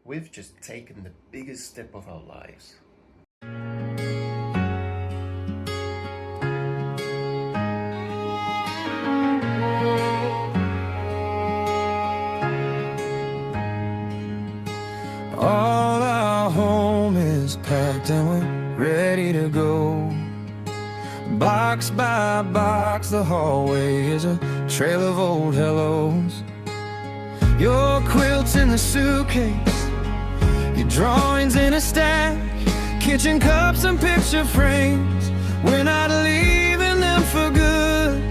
we've just taken the biggest step of our lives. All our home is packed and we're ready to go. Box by box, the hallway is a trail of old hellos. Your quilt's in the suitcase, your drawings in a stack, kitchen cups and picture frames. We're not leaving them for good,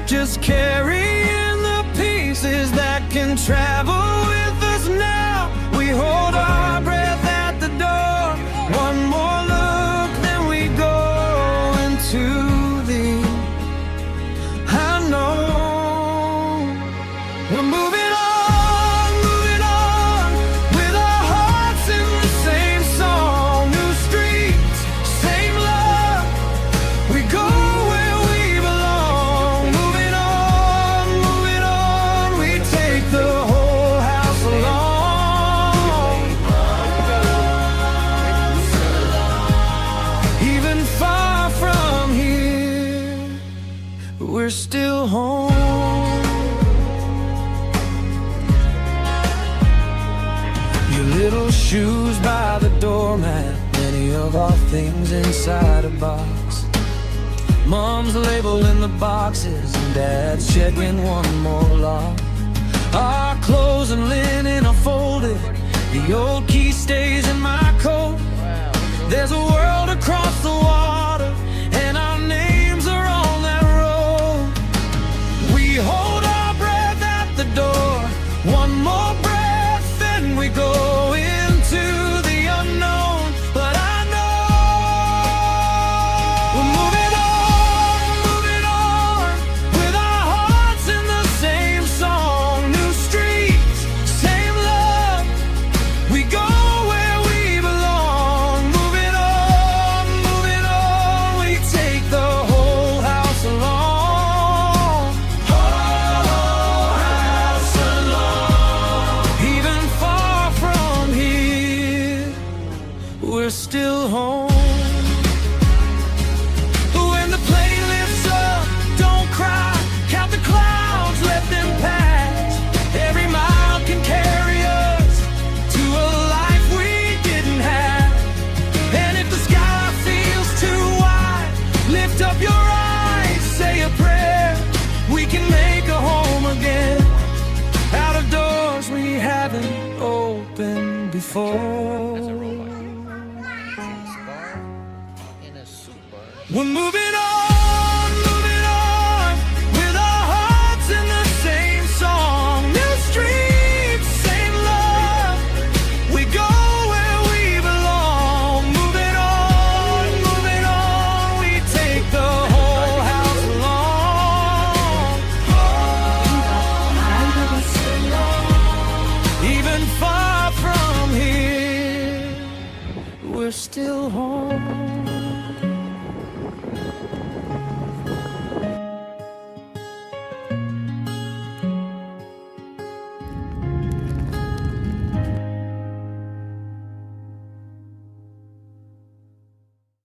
just carrying the pieces that can travel with us now. We hold our breath at the door, one more look, then we go into the unknown. We're moving on, with our hearts in the same song. New streets, same love, we go where we belong. Moving on, we take the whole house along. Even far from here, we're still home. Your little shoes by the doormat, many of our things inside a box. Mom's labeling the boxes and Dad's checking one more lock. Our clothes and linen are folded, the old key stays in my coat. There's a world across the water and our names are on that road. We hold our breath at the door, one more breath and we go into the unknown. But I know we're moving on, with our hearts in the same song. New streets, same love, we go where we belong. Moving on, we take the whole house along. Whole house along. Even far from here, we're still home. When the plane lifts up, don't cry, count the clouds, let them pass. Every mile can carry us to a life we didn't have. And if the sky feels too wide, lift up your eyes, say a prayer. We can make a home again, out of doors we haven't opened before. We're moving on.